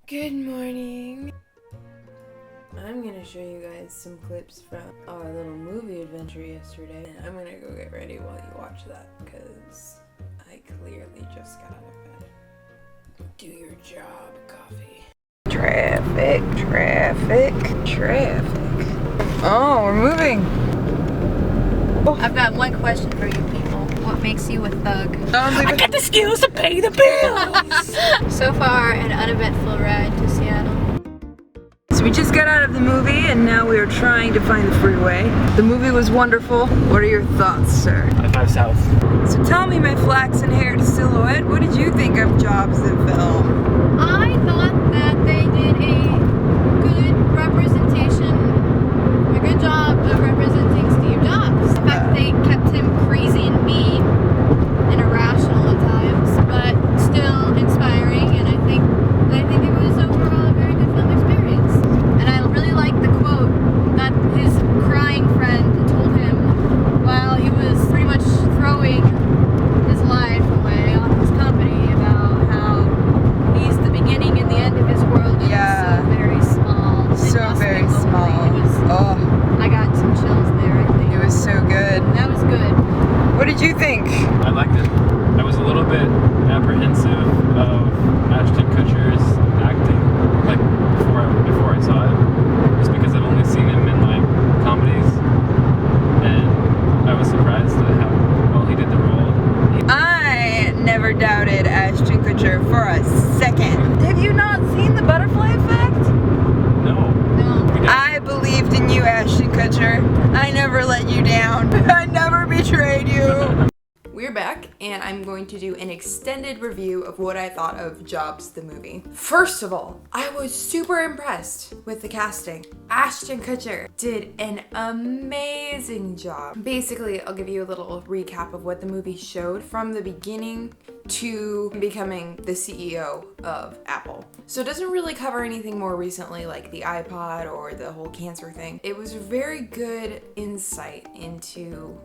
Good morning. I'm gonna show you guys some clips from our little movie adventure yesterday, and I'm gonna go get ready while you watch that because I clearly just got out of bed. Do your job, coffee. Traffic. Oh, we're moving. I've got one question for you people. What makes you a thug? I got the skills to pay the bills. So far, an uneventful ride to Seattle. So we just got out of the movie and now we are trying to find the freeway. The movie was wonderful. What are your thoughts, sir? I-5 South. So tell me, my flaxen-haired silhouette, what did you think of Jobs the film? I thought that they did a good representation, a good job of representing Steve Jobs. The fact that they kept him crazy and mean and irrational at times, but still inspiring, and I think it was overall a very good film experience. And I really like the quote that his crying friend told him while he was pretty much throwing his life away on his company about how he's the beginning and the end of his world. And Yeah. so very small. And So bustling very lonely. small. It was, Oh, I got some chills there, I think. it was so good. That was good. What did you think? I liked it. I was a little bit apprehensive of Ashton Kutcher's acting, like before I saw it, just because I've only seen him in like comedies, and I was surprised at how well he did the role. I never doubted Ashton Kutcher for a second. Have you not seen The Butterfly Effect? No, No. we didn't. I believed in you, Ashton Kutcher. I never let you down. I never betrayed you. We're back, and I'm going to do an extended review of what I thought of Jobs the movie. First of all, I was super impressed with the casting. Ashton Kutcher did an amazing job. Basically, I'll give you a little recap of what the movie showed from the beginning to becoming the CEO of Apple. So it doesn't really cover anything more recently like the iPod or the whole cancer thing. It was a very good insight into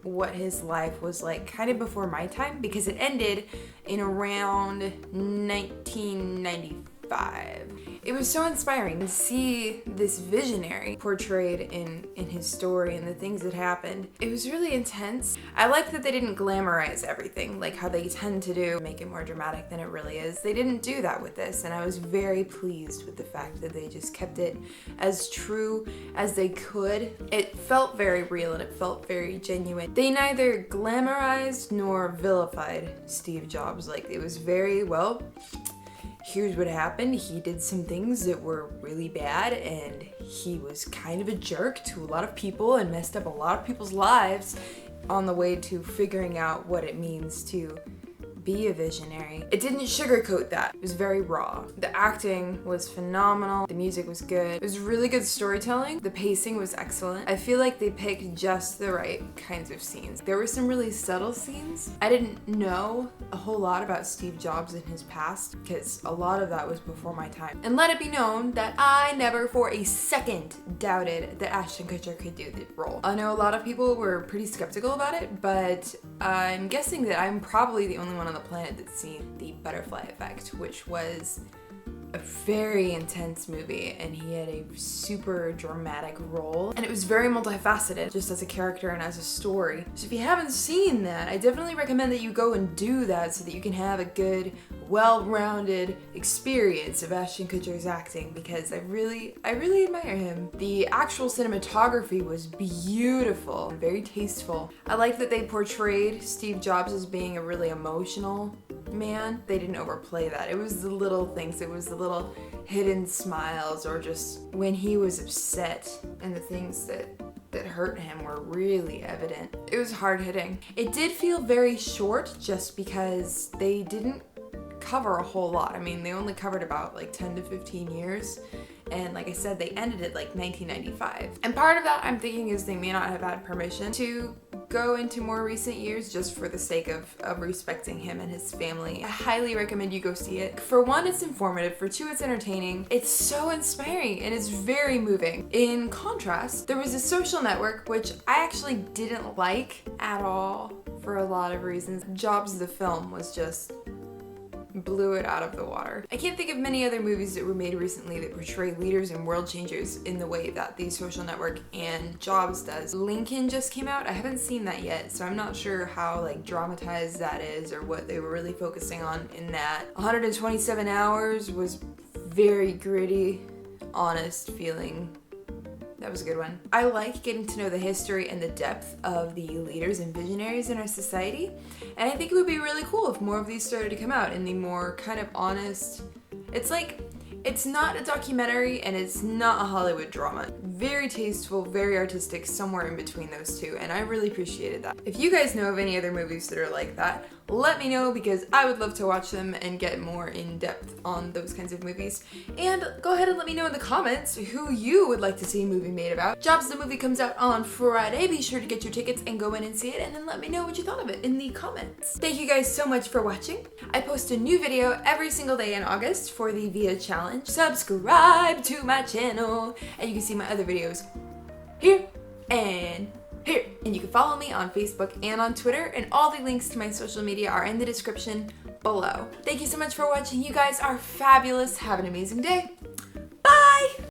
what his life was like kind of before my time, because it ended in around 1995. It was so inspiring to see this visionary portrayed in his story and the things that happened. It was really intense. I like that they didn't glamorize everything like how they tend to do, make it more dramatic than it really is. They didn't do that with this, and I was very pleased with the fact that they just kept it as true as they could. It felt very real and it felt very genuine. They neither glamorized nor vilified Steve Jobs. Like, it was very, well, here's what happened. He did some things that were really bad, and he was kind of a jerk to a lot of people and messed up a lot of people's lives on the way to figuring out what it means to be a visionary. It didn't sugarcoat that. It was very raw. The acting was phenomenal. The music was good. It was really good storytelling. The pacing was excellent. I feel like they picked just the right kinds of scenes. There were some really subtle scenes. I didn't know a whole lot about Steve Jobs in his past because a lot of that was before my time. And let it be known that I never for a second doubted that Ashton Kutcher could do the role. I know a lot of people were pretty skeptical about it, but I'm guessing that I'm probably the only one on the planet that's seen The Butterfly Effect, which was a very intense movie, and he had a super dramatic role, and it was very multifaceted just as a character and as a story. So if you haven't seen that, I definitely recommend that you go and do that so that you can have a good, well-rounded experience of Ashton Kutcher's acting, because I really admire him. The actual cinematography was beautiful and very tasteful. I like that they portrayed Steve Jobs as being a really emotional man. They didn't overplay that. It was the little things. It was the little hidden smiles, or just when he was upset, and the things that hurt him were really evident. It was hard-hitting. It did feel very short just because they didn't cover a whole lot. I mean, they only covered about like 10 to 15 years. And like I said, they ended it like 1995. And part of that, I'm thinking, is they may not have had permission to go into more recent years just for the sake of respecting him and his family. I highly recommend you go see it. For one, it's informative. For two, it's entertaining. It's so inspiring and it's very moving. In contrast, there was a Social Network, which I actually didn't like at all for a lot of reasons. Jobs the film was just blew it out of the water. I can't think of many other movies that were made recently that portray leaders and world changers in the way that The Social Network and Jobs does. Lincoln just came out. I haven't seen that yet, so I'm not sure how like dramatized that is or what they were really focusing on in that. 127 Hours was very gritty, honest feeling. That was a good one. I like getting to know the history and the depth of the leaders and visionaries in our society, and I think it would be really cool if more of these started to come out in the more kind of honest. It's not a documentary and it's not a Hollywood drama. Very tasteful, very artistic, somewhere in between those two, and I really appreciated that. If you guys know of any other movies that are like that, let me know because I would love to watch them and get more in depth on those kinds of movies. And go ahead and let me know in the comments who you would like to see a movie made about. Jobs the movie comes out on Friday. Be sure to get your tickets and go in and see it, and then let me know what you thought of it in the comments. Thank you guys so much for watching. I post a new video every single day in August for the VEDA challenge. Subscribe to my channel and you can see my other videos here and here. And you can follow me on Facebook and on Twitter, and all the links to my social media are in the description below. Thank you so much for watching. You guys are fabulous. Have an amazing day.